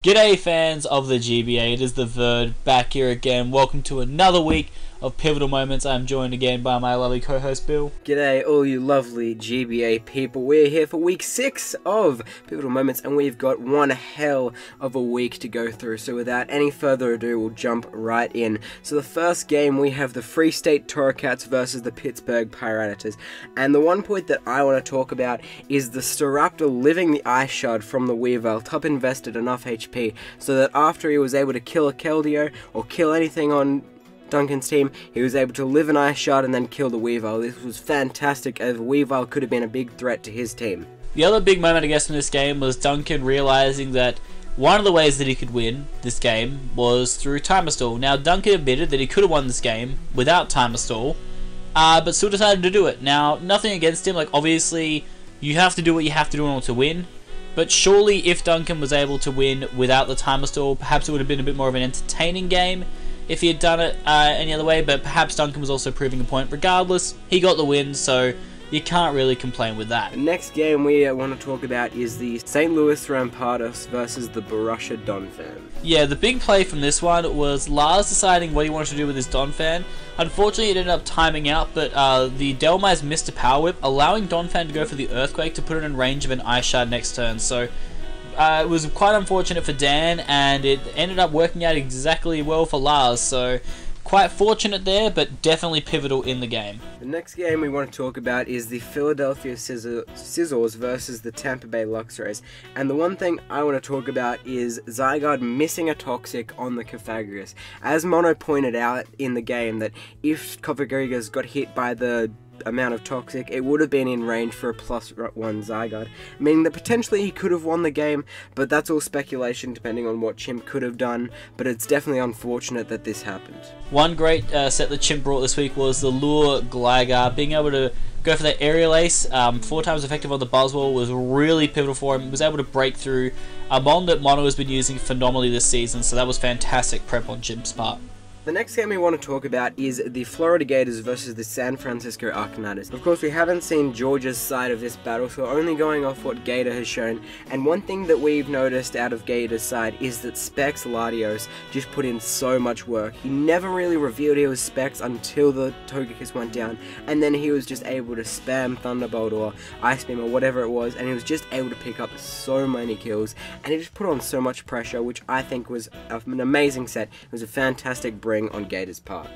G'day fans of the GBA, it is TheVerd back here again. Welcome to another week of Pivotal Moments. I'm joined again by my lovely co-host Bill. G'day all you lovely GBA people. We're here for week 6 of Pivotal Moments and we've got one hell of a week to go through. So without any further ado, we'll jump right in. So the first game we have the Free State Torcats versus the Pittsburgh Pirates. And the one point that I want to talk about is the Staraptor living the Ice Shard from the Weavile. Top invested enough HP so that after he was able to kill a Keldeo or kill anything on Duncan's team, he was able to live an Ice Shard and then kill the Weavile. This was fantastic, as Weavile could have been a big threat to his team. The other big moment, I guess, in this game was Duncan realizing that one of the ways that he could win this game was through Timer Stall. Now, Duncan admitted that he could have won this game without Timer Stall, but still decided to do it. Now, nothing against him. Like, obviously, you have to do what you have to do in order to win. But surely, if Duncan was able to win without the Timer Stall, perhaps it would have been a bit more of an entertaining game if he had done it any other way, but perhaps Duncan was also proving a point. Regardless, he got the win, so you can't really complain with that. The next game we want to talk about is the St. Louis Rampardos versus the Borussia Donphan. Yeah, the big play from this one was Lars deciding what he wanted to do with his Donphan. Unfortunately, it ended up timing out, but the Delmise missed a Power Whip, allowing Donphan to go for the Earthquake to put it in range of an Ice Shard next turn. So it was quite unfortunate for Dan, and it ended up working out exactly well for Lars, so quite fortunate there, but definitely pivotal in the game. The next game we want to talk about is the Philadelphia Scissors versus the Tampa Bay Luxrays. And the one thing I want to talk about is Zygarde missing a Toxic on the Cofagrigus. As Mono pointed out in the game, that if Cofagrigus got hit by the amount of Toxic, it would have been in range for a +1 Zygarde, meaning that potentially he could have won the game, but that's all speculation depending on what Chimp could have done, but it's definitely unfortunate that this happened. One great set that Chimp brought this week was the Lure Gligar. Being able to go for that Aerial Ace, 4 times effective on the Buzzwole, was really pivotal for him. He was able to break through a bomb that Mono has been using phenomenally this season, so that was fantastic prep on Chimp's part. The next game we want to talk about is the Florida Gators versus the San Francisco Arcanautas. Of course, we haven't seen Georgia's side of this battle, so we're only going off what Gator has shown. And one thing that we've noticed out of Gator's side is that Specs Latios just put in so much work. He never really revealed he was Specs until the Togekiss went down, and then he was just able to spam Thunderbolt or Ice Beam or whatever it was, and he was just able to pick up so many kills, and he just put on so much pressure, which I think was an amazing set. It was a fantastic bring on Gator's part.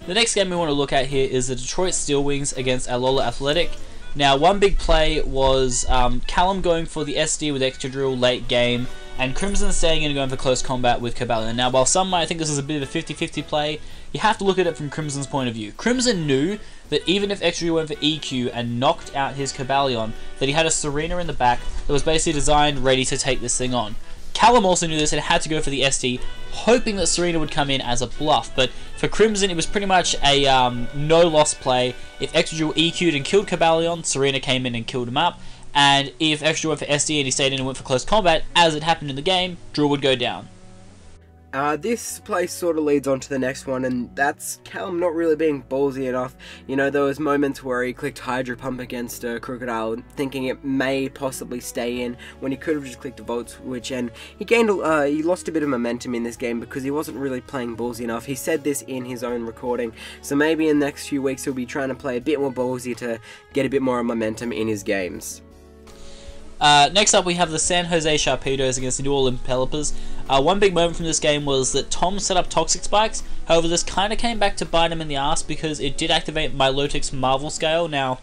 The next game we want to look at here is the Detroit Steelwings against Alola Athletic. Now, one big play was Callum going for the SD with Extra Drill late game, and Crimson staying in and going for close combat with Cobalion. Now, while some might think this is a bit of a 50-50 play, you have to look at it from Crimson's point of view. Crimson knew that even if Extra Drill went for EQ and knocked out his Cobalion, that he had a Serena in the back that was basically designed ready to take this thing on. Callum also knew this and had to go for the SD, hoping that Serena would come in as a bluff, but for Crimson it was pretty much a no-loss play. If Extra EQ'd and killed Cobalion, Serena came in and killed him up, and if Extra went for SD and he stayed in and went for close combat, as it happened in the game, Drill would go down. This play sort of leads on to the next one, and that's Callum not really being ballsy enough. You know, there was moments where he clicked Hydro Pump against a Crocodile, thinking it may possibly stay in, when he could have just clicked a Volt Switch, and he lost a bit of momentum in this game because he wasn't really playing ballsy enough. He said this in his own recording, so maybe in the next few weeks he'll be trying to play a bit more ballsy to get a bit more momentum in his games. Next up, we have the San Jose Sharpedos against the New Orleans Pelipers. One big moment from this game was that Tom set up Toxic Spikes. However, this kind of came back to bite him in the ass because it did activate Milotic's Marvel Scale. Now,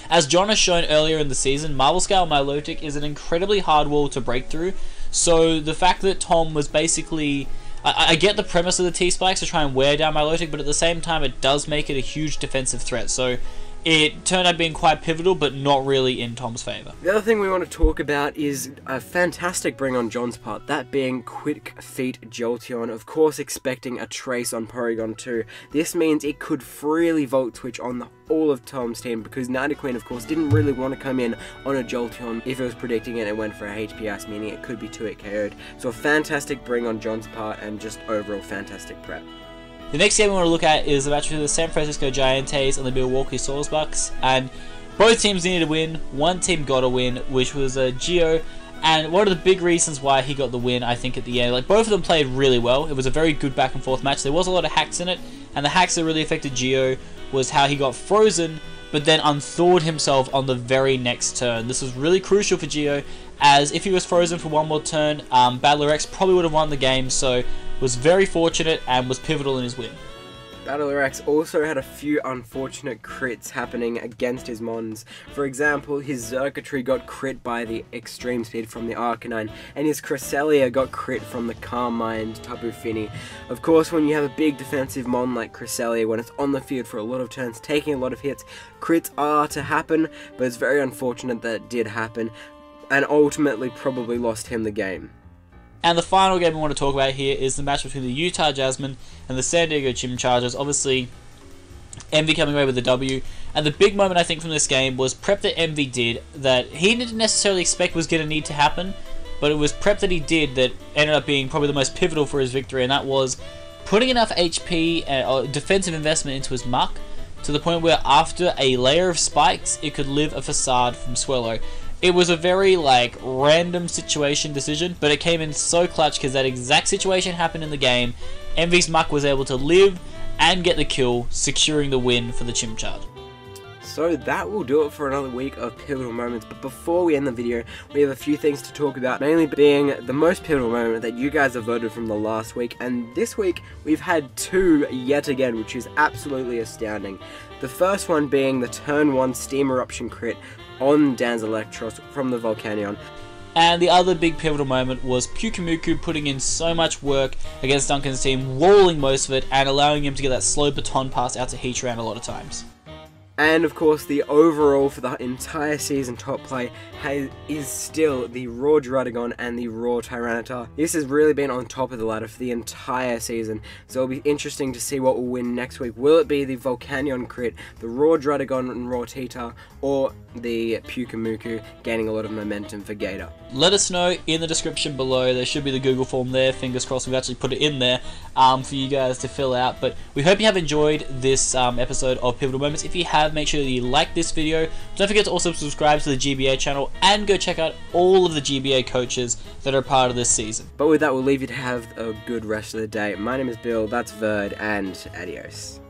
as John has shown earlier in the season, Marvel Scale Milotic is an incredibly hard wall to break through. So the fact that Tom was basically... I get the premise of the T-Spikes to try and wear down Milotic, but at the same time it does make it a huge defensive threat. So it turned out being quite pivotal, but not really in Tom's favour. The other thing we want to talk about is a fantastic bring on John's part, that being Quick Feet Jolteon, of course expecting a Trace on Porygon 2. This means it could freely Volt Switch on all of Tom's team, because Nidoqueen, of course, didn't really want to come in on a Jolteon if it was predicting it and went for a HPS, meaning it could be 2-hit KO'd. So a fantastic bring on John's part, and just overall fantastic prep. The next game we want to look at is the match between the San Francisco Giants and the Milwaukee Sawsbucks, and both teams needed to win. One team got a win, which was Geo And one of the big reasons why he got the win, I think, at the end, like, both of them played really well. It was a very good back and forth match. There was a lot of hacks in it, and the hacks that really affected Gio was how he got frozen, but then unthawed himself on the very next turn. This was really crucial for Gio, as if he was frozen for one more turn, Battler X probably would have won the game, so was very fortunate and was pivotal in his win. Battler X also had a few unfortunate crits happening against his mons. For example, his Circuitry got crit by the Extreme Speed from the Arcanine, and his Cresselia got crit from the Calm Mind Tapu Fini. Of course, when you have a big defensive mon like Cresselia, when it's on the field for a lot of turns, taking a lot of hits, crits are to happen, but it's very unfortunate that it did happen, and ultimately probably lost him the game. And the final game we want to talk about here is the match between the Utah Jasmine and the San Diego Gym Chargers. Obviously, Envy coming away with the W. And the big moment, I think, from this game was prep that Envy did that he didn't necessarily expect was going to need to happen, but it was prep that he did that ended up being probably the most pivotal for his victory, and that was putting enough HP and defensive investment into his Muck to the point where after a layer of spikes, it could live a facade from Swellow. It was a very, like, random situation decision, but it came in so clutch because that exact situation happened in the game. Envy's Muck was able to live and get the kill, securing the win for the Chimchar. So that will do it for another week of Pivotal Moments, but before we end the video, we have a few things to talk about, mainly being the most pivotal moment that you guys have voted from the last week, and this week we've had two yet again, which is absolutely astounding. The first one being the turn 1 Steam Eruption crit on Dan's Electros from the Volcanion. And the other big pivotal moment was Pyukumuku putting in so much work against Duncan's team, walling most of it, and allowing him to get that slow baton pass out to Heatran a lot of times. And of course, the overall for the entire season top play is still the Raw Druddigon and the Raw Tyranitar. This has really been on top of the ladder for the entire season, so it'll be interesting to see what will win next week. Will it be the Volcanion crit, the Raw Druddigon and Raw Tita, or the Pyukumuku gaining a lot of momentum for Gator? Let us know in the description below. There should be the Google form there. Fingers crossed we've actually put it in there for you guys to fill out. But we hope you have enjoyed this episode of Pivotal Moments. If you have, make sure that you like this video. Don't forget to also subscribe to the GBA channel and go check out all of the GBA coaches that are part of this season. But with that, we'll leave you to have a good rest of the day. My name is Bill, that's Verd, and adios.